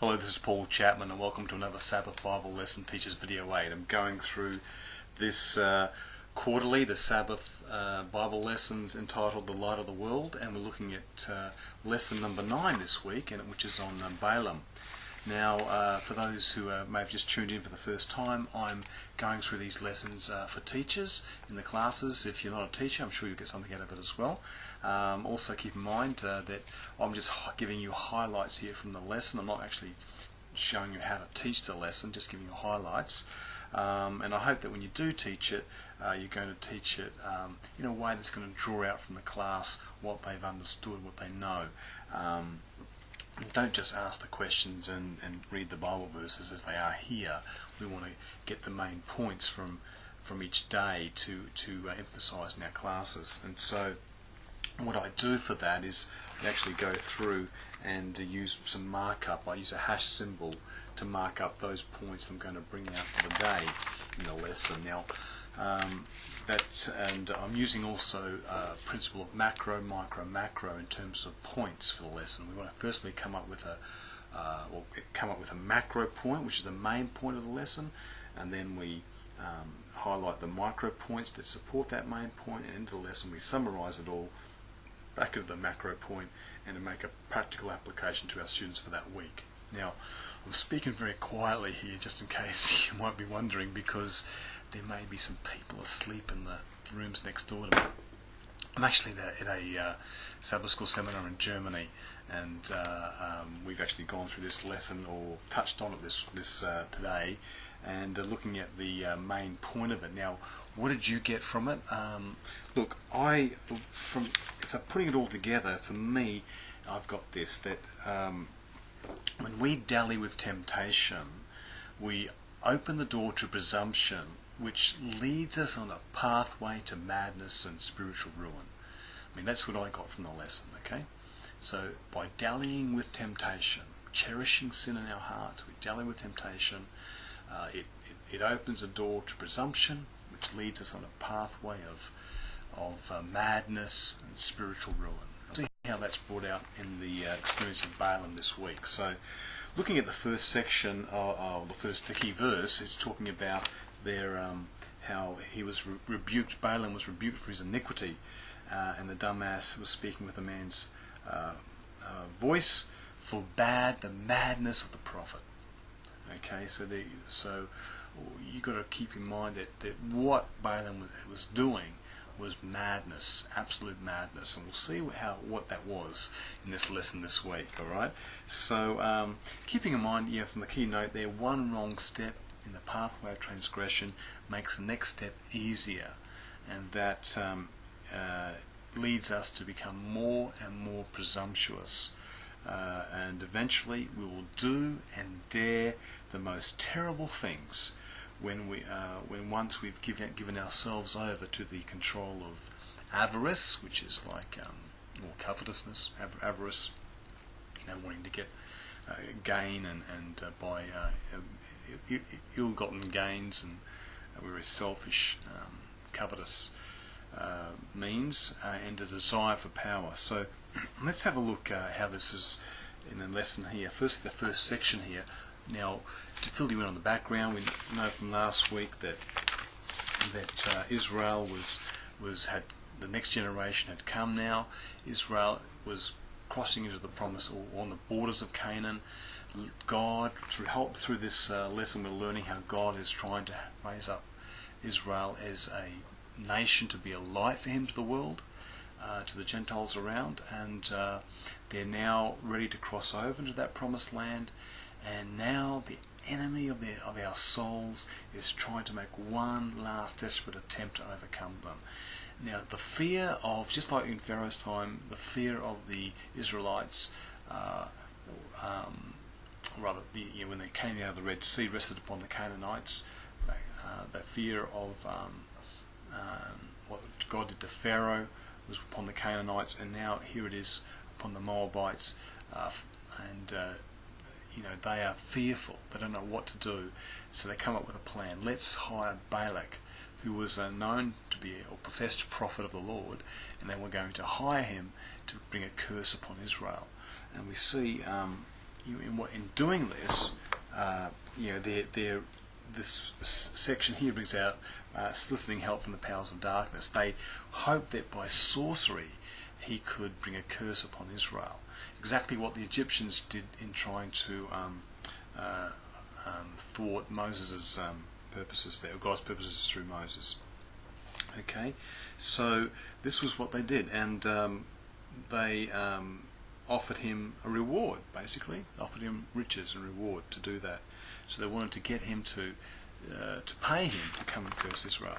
Hello, this is Paul Chapman and welcome to another Sabbath Bible Lesson Teachers Video 8. I'm going through this quarterly, the Sabbath Bible lessons entitled The Light of the World, and we're looking at lesson number 9 this week, which is on Balaam. Now, for those who may have just tuned in for the first time, I'm going through these lessons for teachers in the classes. If you're not a teacher, I'm sure you'll get something out of it as well. Also keep in mind that I'm just giving you highlights here from the lesson. I'm not actually showing you how to teach the lesson, just giving you highlights. And I hope that when you do teach it, you're going to teach it in a way that's going to draw out from the class what they've understood, what they know. Don't just ask the questions and read the Bible verses as they are here. We want to get the main points from each day to emphasise in our classes. And so what I do for that is I actually go through and use some markup. I use a hash symbol to mark up those points I'm going to bring out for the day in the lesson. Now, and I'm using also a principle of macro, micro, macro in terms of points for the lesson. We want to firstly come up with a macro point, which is the main point of the lesson, and then we highlight the micro points that support that main point, and into the lesson we summarise it all back at the macro point and to make a practical application to our students for that week. Now, I'm speaking very quietly here just in case you might be wondering, because there may be some people asleep in the rooms next door to me. I'm actually at a Sabbath school seminar in Germany, and we've actually gone through this lesson or touched on it this today, and looking at the main point of it. Now, what did you get from it? Look, so putting it all together, for me, I've got this, that when we dally with temptation, we open the door to presumption, which leads us on a pathway to madness and spiritual ruin. I mean, that's what I got from the lesson, okay? So, by dallying with temptation, cherishing sin in our hearts, we dally with temptation, it opens a door to presumption, which leads us on a pathway of madness and spiritual ruin. I'll see how that's brought out in the experience of Balaam this week. So, looking at the first section, the key verse, it's talking about how he was rebuked. Balaam was rebuked for his iniquity, and the dumbass was speaking with a man's voice, forbade the madness of the prophet. Okay, so you got to keep in mind that what Balaam was doing was madness, absolute madness, and we'll see what that was in this lesson this week. All right. So keeping in mind, from the key note there, one wrong step in the pathway of transgression makes the next step easier, and that leads us to become more and more presumptuous, and eventually we will do and dare the most terrible things when once we've given ourselves over to the control of avarice, which is like or covetousness, avarice, wanting to get gain and by ill-gotten gains, and we're very selfish, covetous means, and a desire for power. So let's have a look how this is in the lesson here. First, the first section here. Now, to fill you in on the background, we know from last week that Israel had the next generation had come now. Israel was crossing into the promise, or on the borders of Canaan. God, through this lesson, we're learning how God is trying to raise up Israel as a nation to be a light for Him to the world, to the Gentiles around, and they're now ready to cross over into that promised land. And now the enemy of our souls is trying to make one last desperate attempt to overcome them. Now, the fear of, just like in Pharaoh's time, the fear of the Israelites, when they came out of the Red Sea, rested upon the Canaanites. The fear of what God did to Pharaoh was upon the Canaanites, and now here it is upon the Moabites, and they are fearful. They don't know what to do, so they come up with a plan. Let's hire Balak, who was known to be a professed prophet of the Lord, and they were going to hire him to bring a curse upon Israel. And we see in doing this, this section here brings out soliciting help from the powers of darkness. They hoped that by sorcery he could bring a curse upon Israel. Exactly what the Egyptians did in trying to thwart Moses' purposes there, or God's purposes through Moses. Okay, so this was what they did, and they offered him a reward, basically. Offered him riches and reward to do that. So they wanted to get him to pay him to come and curse Israel.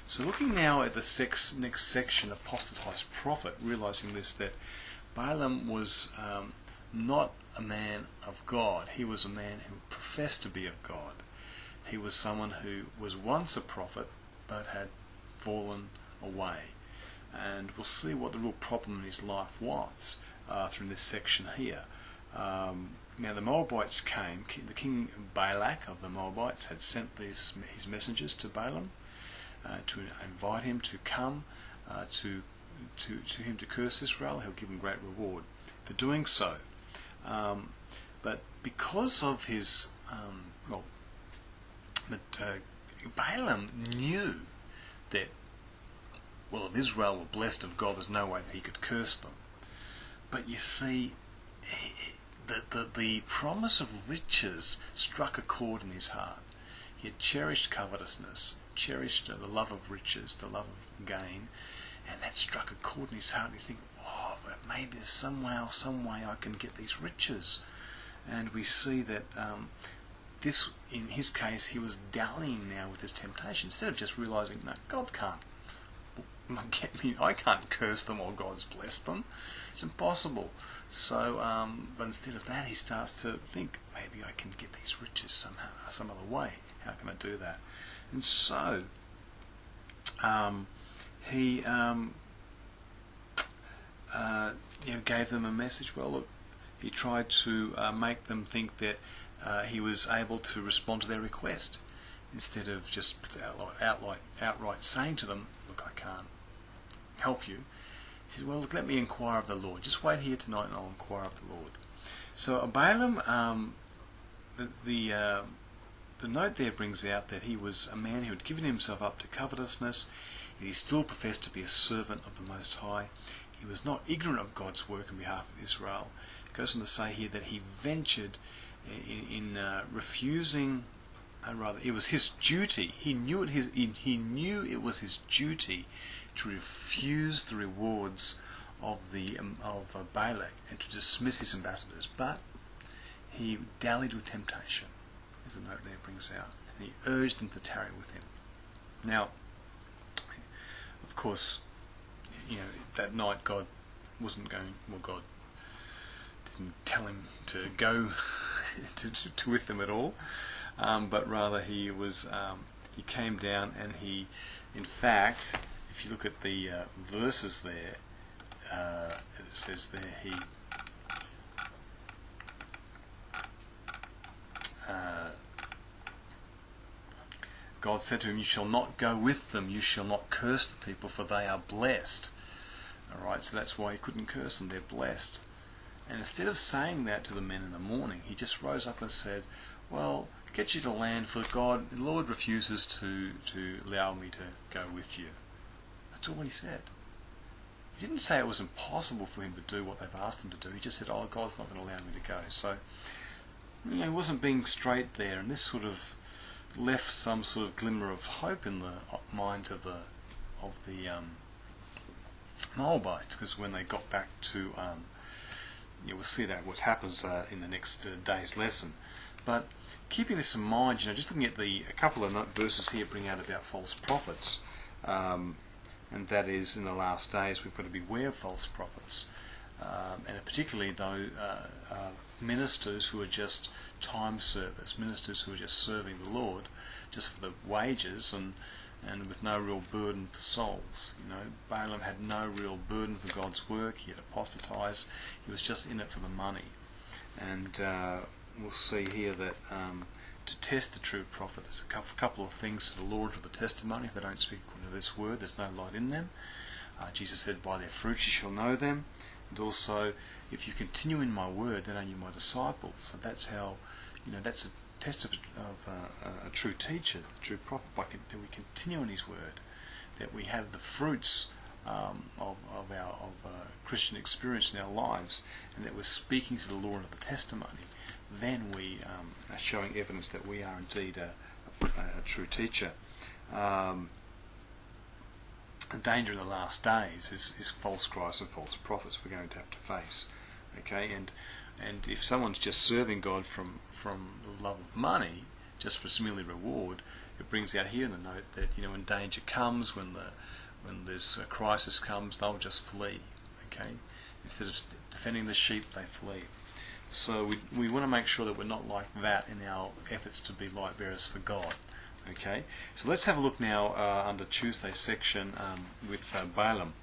So looking now at the next section, apostatized prophet, realizing this, that Balaam was not a man of God. He was a man who professed to be of God. He was someone who was once a prophet but had fallen away. And we'll see what the real problem in his life was through this section here. Now the Moabites came. The king Balak of the Moabites had sent his messengers to Balaam to invite him to come to him to curse Israel. He'll give him great reward for doing so. But because of his Balaam knew that, well, if Israel were blessed of God, there's no way that he could curse them. But you see, the promise of riches struck a chord in his heart. He had cherished covetousness, cherished the love of riches, the love of gain, and that struck a chord in his heart. And he's thinking, oh, but maybe there's some way I can get these riches. And we see that this, in his case, he was dallying now with his temptation, instead of just realizing, no, God can't get me. I can't curse them while God's blessed them. It's impossible. So, but instead of that, he starts to think, maybe I can get these riches somehow, some other way. How can I do that? And so, he gave them a message. Well, look, he tried to make them think that he was able to respond to their request, instead of just outright saying to them, look, I can't help you. He says, well, look, let me inquire of the Lord. Just wait here tonight and I'll inquire of the Lord. So Balaam, the note there brings out that he was a man who had given himself up to covetousness, yet he still professed to be a servant of the Most High. He was not ignorant of God's work on behalf of Israel. It goes on to say here that he ventured in refusing, rather, it was his duty. He knew it was his duty to refuse the rewards of Balak and to dismiss his ambassadors, but he dallied with temptation, as the note there brings out, and he urged them to tarry with him. Now, of course, that night God wasn't going. Well, God didn't tell him to go to with them at all, but rather he came down, and he, in fact, if you look at the verses there, it says there God said to him, you shall not go with them, you shall not curse the people, for they are blessed. Alright, so that's why he couldn't curse them, they're blessed. And instead of saying that to the men in the morning, he just rose up and said, well, get you to land, for the Lord refuses to allow me to go with you. That's all he said. He didn't say it was impossible for him to do what they've asked him to do. He just said, oh, God's not going to allow me to go. So, he wasn't being straight there, and this sort of left some sort of glimmer of hope in the minds of the Moabites, because when they got back to, we'll see that what happens in the next day's lesson. But keeping this in mind, just looking at a couple of verses here bring out about false prophets. And that is, in the last days, we've got to beware of false prophets, and particularly those ministers who are just time servers, ministers who are just serving the Lord just for the wages and with no real burden for souls. Balaam had no real burden for God's work. He had apostatized. He was just in it for the money. And we'll see here that to test the true prophet, there's a couple of things to the Lord of the testimony. If they don't speak according to this word, there's no light in them. Jesus said, by their fruits you shall know them. And also, if you continue in my word, then are you my disciples. So that's how, that's a test of a true teacher, a true prophet, that we continue in his word, that we have the fruits of Christian experience in our lives, and that we're speaking to the Lord of the testimony. Then we are showing evidence that we are indeed a true teacher. The danger in the last days is false Christs and false prophets we're going to have to face. Okay, and if someone's just serving God from the love of money, just for merely reward, it brings out here in the note that when danger comes, when this crisis comes, they'll just flee. Okay, instead of defending the sheep, they flee. So we want to make sure that we're not like that in our efforts to be light bearers for God. Okay, so let's have a look now under Tuesday's section with Balaam.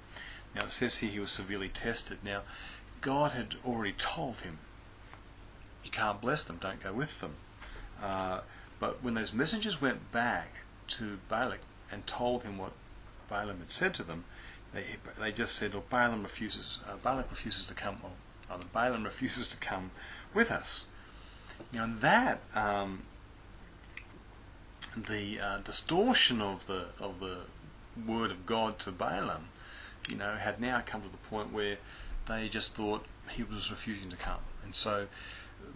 Now it says here he was severely tested. Now God had already told him, you can't bless them, don't go with them. But when those messengers went back to Balak and told him what Balaam had said to them, they just said, well, Balak refuses to come. Balaam refuses to come with us. Now that the distortion of the word of God to Balaam, had now come to the point where they just thought he was refusing to come, and so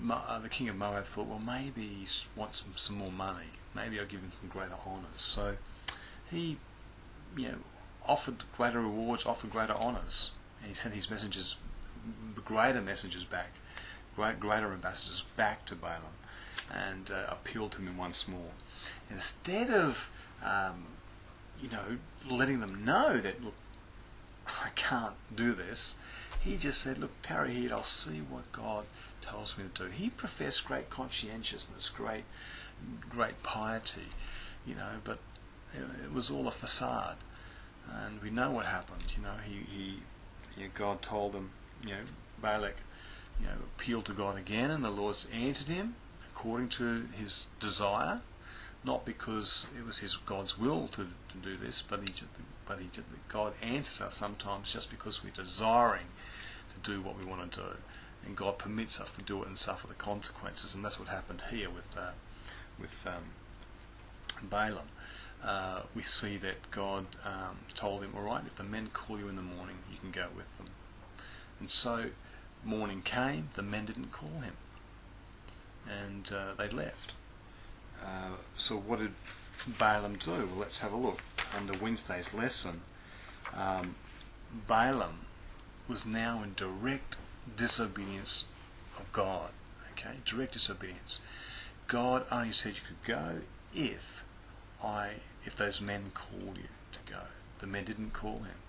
the king of Moab thought, well, maybe he wants some more money. Maybe I'll give him some greater honours. So he, offered greater rewards, offered greater honours, and he sent his messengers, greater messengers back, greater ambassadors back to Balaam, and appealed to him once more. Instead of, letting them know that, look, I can't do this, he just said, look, tarry here, I'll see what God tells me to do. He professed great conscientiousness, great piety, but it was all a facade. And we know what happened. God told him, Balak, appealed to God again, and the Lord answered him according to his desire, not because it was God's will to do this, but God answers us sometimes just because we're desiring to do what we want to do, and God permits us to do it and suffer the consequences, and that's what happened here with Balaam. We see that God told him, all right, if the men call you in the morning, you can go with them. And so morning came, the men didn't call him, and they left. So what did Balaam do? Well, let's have a look. Under Wednesday's lesson, Balaam was now in direct disobedience of God. Okay, direct disobedience. God only said you could go if those men call you to go. The men didn't call him.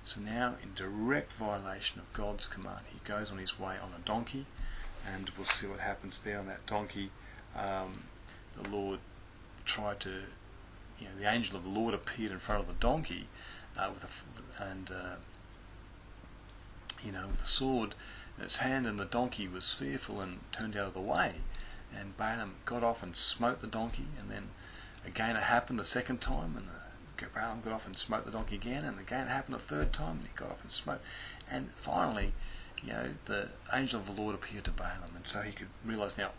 So now, in direct violation of God's command, he goes on his way on a donkey, and we'll see what happens there on that donkey. The Lord tried to, the angel of the Lord appeared in front of the donkey with a sword in its hand, and the donkey was fearful and turned out of the way. And Balaam got off and smote the donkey, and then again it happened a second time, and Balaam got off and smote the donkey again, and again it happened a third time, and he got off and smote. And finally, the angel of the Lord appeared to Balaam, and so he could realise now,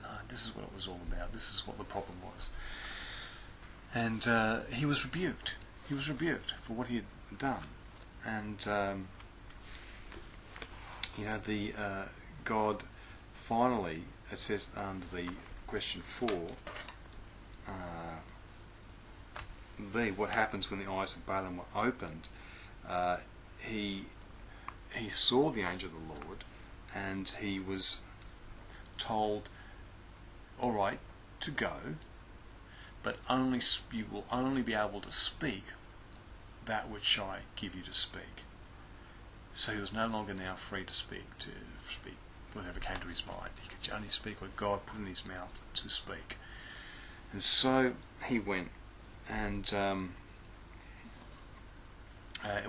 no, this is what it was all about. This is what the problem was. And he was rebuked. He was rebuked for what he had done. And God finally, it says under the question 4, B, what happens when the eyes of Balaam were opened? He saw the angel of the Lord, and he was told, all right, to go, but you will only be able to speak that which I give you to speak. So he was no longer now free to speak whatever came to his mind. He could only speak what God put in his mouth to speak. And so he went, and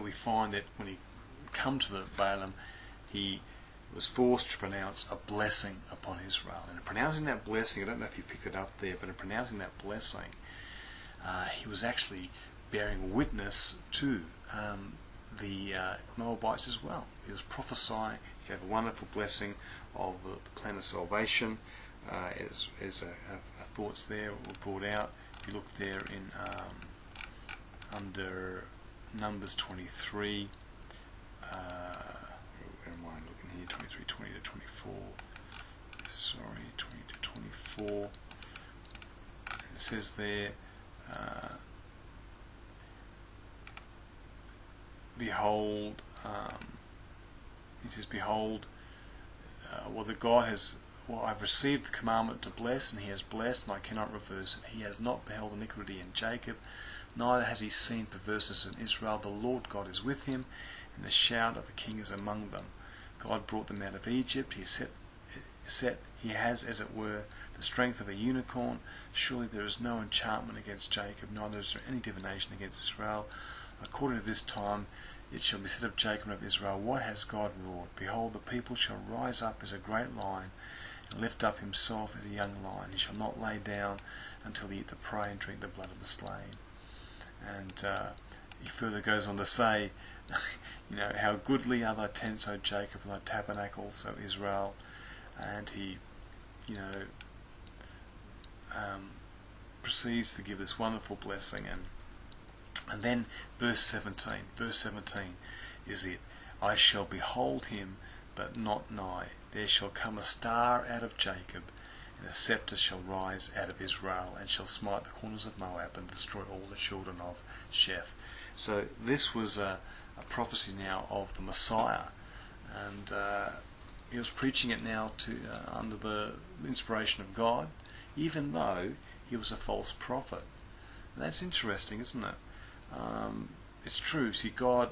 we find that when he come to the Balaam, he was forced to pronounce a blessing upon Israel. And in pronouncing that blessing, I don't know if you picked it up there, but in pronouncing that blessing, he was actually bearing witness to the Moabites as well. He was prophesying gave a wonderful blessing of the plan of salvation. As thoughts there were brought out. If you look there in under Numbers 23, where am I looking here? 23, 20 to 24. Sorry, 20 to 24. It says there, behold, he says, behold, I've received the commandment to bless, and he has blessed, and I cannot reverse it. He has not beheld iniquity in Jacob, neither has he seen perverseness in Israel. The Lord God is with him, and the shout of the king is among them. God brought them out of Egypt. He has, as it were, the strength of a unicorn. Surely there is no enchantment against Jacob, neither is there any divination against Israel. According to this time, it shall be said of Jacob and of Israel, what has God wrought? Behold, the people shall rise up as a great lion, and lift up himself as a young lion. He shall not lay down until he eat the prey and drink the blood of the slain. And he further goes on to say, how goodly are thy tents, O Jacob, and thy tabernacles, O Israel. And he, proceeds to give this wonderful blessing. And then verse 17 is it. I shall behold him, but not nigh. There shall come a star out of Jacob, and a scepter shall rise out of Israel, and shall smite the corners of Moab, and destroy all the children of Sheth. So this was a prophecy now of the Messiah, and he was preaching it now under the inspiration of God, even though he was a false prophet. And that's interesting, isn't it? It's true. See, God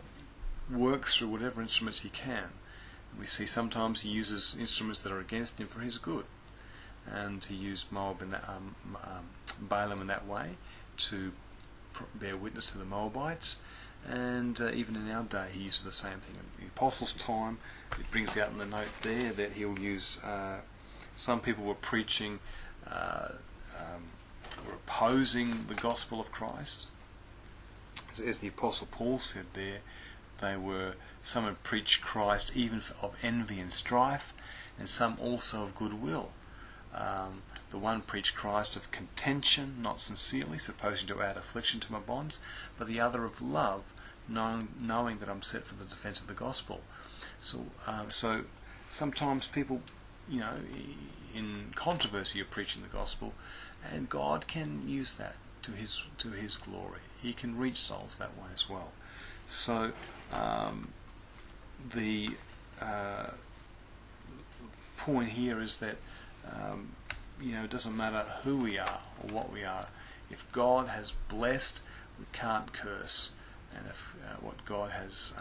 works through whatever instruments he can. We see sometimes he uses instruments that are against him for his good, and he used Moab in that, Balaam in that way to bear witness to the Moabites, and even in our day he uses the same thing. In the Apostles' time, it brings out in the note there that he'll use, some people were preaching, were opposing the gospel of Christ. As the Apostle Paul said there, some had preached Christ even of envy and strife, and some also of goodwill. The one preached Christ of contention, not sincerely, supposing to add affliction to my bonds, but the other of love, knowing that I'm set for the defence of the gospel. So sometimes people, in controversy are preaching the gospel, and God can use that to his glory. He can reach souls that way as well. So the point here is that it doesn't matter who we are or what we are. If God has blessed, we can't curse, and if what God has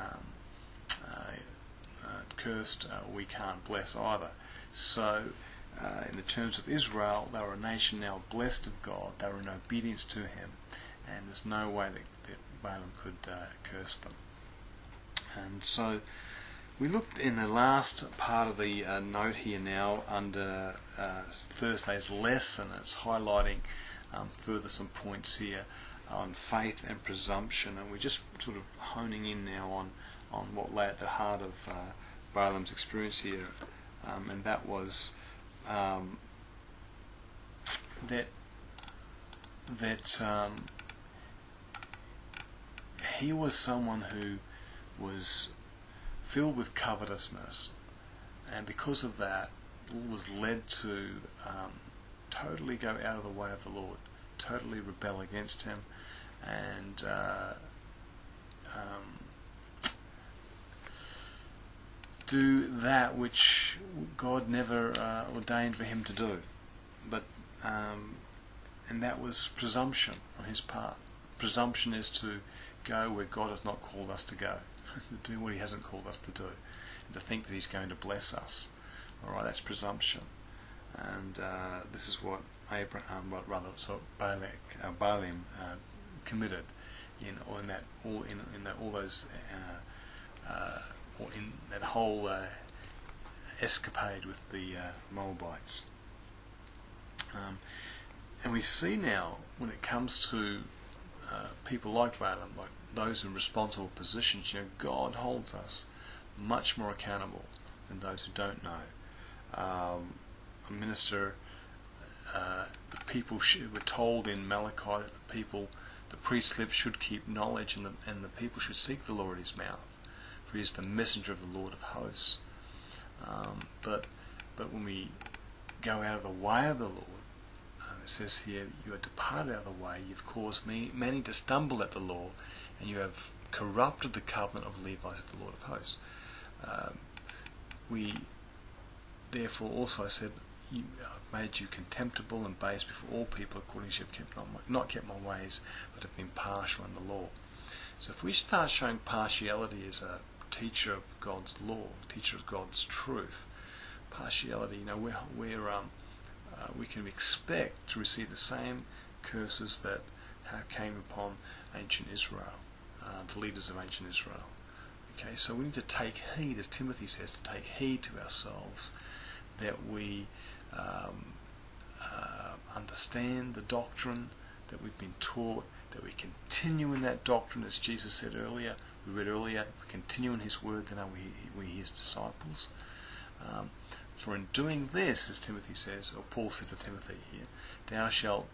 cursed, we can't bless either. So in the terms of Israel, they were a nation now blessed of God. They were in obedience to him, and there's no way that Balaam could curse them. And so we looked in the last part of the note here now under Thursday's lesson. It's highlighting further some points here on faith and presumption, and we're just sort of honing in now on what lay at the heart of Balaam's experience here, and that was that he was someone who was filled with covetousness, and because of that was led to totally go out of the way of the Lord, totally rebel against him, and do that which God never ordained for him to do. But and that was presumption on his part. Presumption is to go where God has not called us to go, to do what he hasn't called us to do, and to think that he's going to bless us. Alright, that's presumption. And this is what Balaam committed in that whole escapade with the Moabites. And we see now, when it comes to people like Balaam, like those in responsible positions, God holds us much more accountable than those who don't know. A minister, the people were told in Malachi that the priest's lips should keep knowledge, and the people should seek the Lord at his mouth, for he is the messenger of the Lord of hosts. But when we go out of the way of the Lord, it says here, you are departed out of the way, you've caused many to stumble at the law, and you have corrupted the covenant of Levi, saith the Lord of hosts. We therefore also said, I've made you contemptible and base before all people, according as you have not kept my ways, but have been partial in the law. So if we start showing partiality as a teacher of God's law, teacher of God's truth, partiality, we can expect to receive the same curses that came upon ancient Israel, the leaders of ancient Israel. Okay, so we need to take heed, as Timothy says, to take heed to ourselves, that we understand the doctrine that we've been taught, that we continue in that doctrine, as Jesus said earlier, we read earlier, if we continue in his word, then are we his disciples. For in doing this, as Timothy says, or Paul says to Timothy here, thou shalt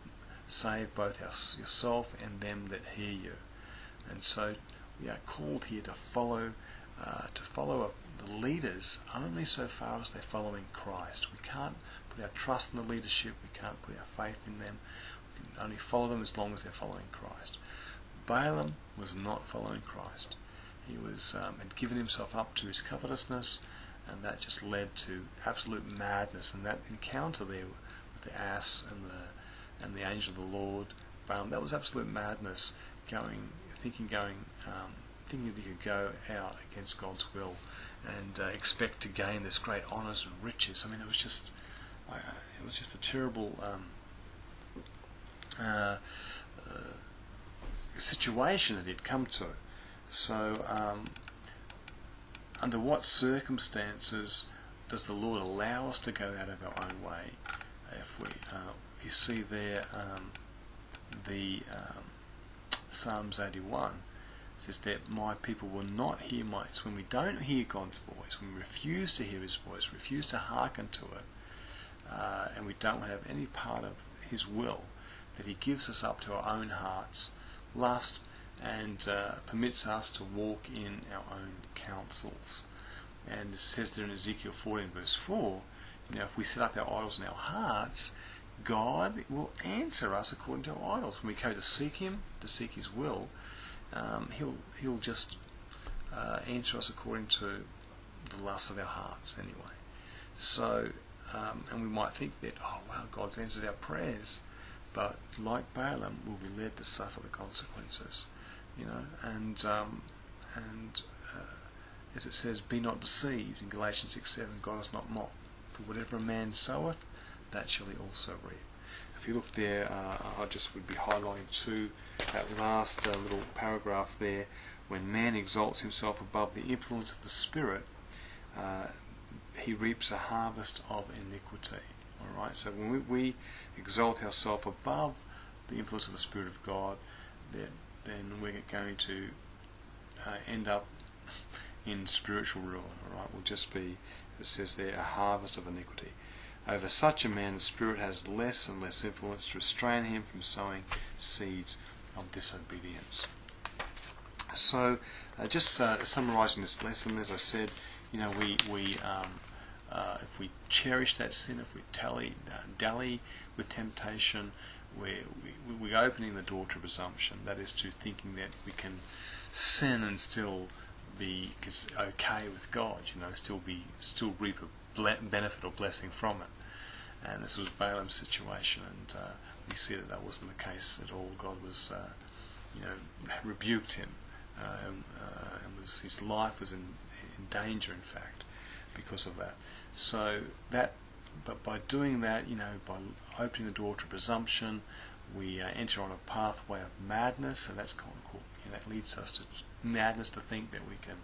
save both yourself and them that hear you. And so we are called here to follow the leaders only so far as they're following Christ. We can't put our trust in the leadership, we can't put our faith in them, we can only follow them as long as they're following Christ. Balaam was not following Christ. He had given himself up to his covetousness, and that just led to absolute madness. And that encounter there with the ass and the angel of the Lord, Balaam, that was absolute madness. Thinking that he could go out against God's will and expect to gain this great honours and riches. I mean, it was just a terrible situation that he'd come to. So, under what circumstances does the Lord allow us to go out of our own way? If you see there, Psalms 81 says that my people will not hear it's when we don't hear God's voice, when we refuse to hear his voice, refuse to hearken to it, and we don't have any part of his will, that he gives us up to our own hearts, lust, and permits us to walk in our own counsels. And it says there in Ezekiel 14 verse 4, if we set up our idols in our hearts, God will answer us according to our idols. When we go to seek him, to seek his will, he'll just answer us according to the lusts of our hearts anyway. So, and we might think that, oh wow, God's answered our prayers, but like Balaam, we'll be led to suffer the consequences. And as it says, be not deceived in Galatians 6:7, God is not mocked. For whatever a man soweth, that shall he also reap. If you look there, I just would be highlighting that last little paragraph there. When man exalts himself above the influence of the Spirit, he reaps a harvest of iniquity. All right. So when we exalt ourselves above the influence of the Spirit of God, then we're going to end up in spiritual ruin. All right. Will just be, it says there, a harvest of iniquity. Over such a man, the Spirit has less and less influence to restrain him from sowing seeds of disobedience. So, just summarising this lesson, as I said, if we cherish that sin, if we dally with temptation, we're opening the door to presumption. That is, to thinking that we can sin and still be okay with God. Still reap a benefit or blessing from it. And this was Balaam's situation, and we see that wasn't the case at all. God was, rebuked him, and his life was in danger, in fact, because of that. So but by doing that, by opening the door to presumption, we enter on a pathway of madness, and that's called, that leads us to madness, to think that we can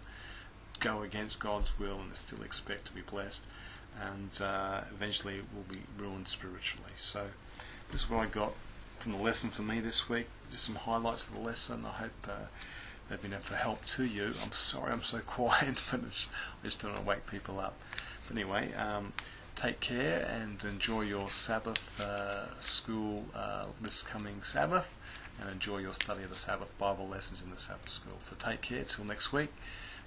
go against God's will and still expect to be blessed, and eventually we'll be ruined spiritually. So this is what I got from the lesson for me this week. Just some highlights of the lesson. I hope they've been of help to you. I'm sorry I'm so quiet, but I just don't want to wake people up. But anyway, take care and enjoy your Sabbath school this coming Sabbath, and enjoy your study of the Sabbath Bible lessons in the Sabbath school. So take care till next week.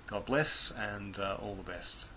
God bless, and all the best.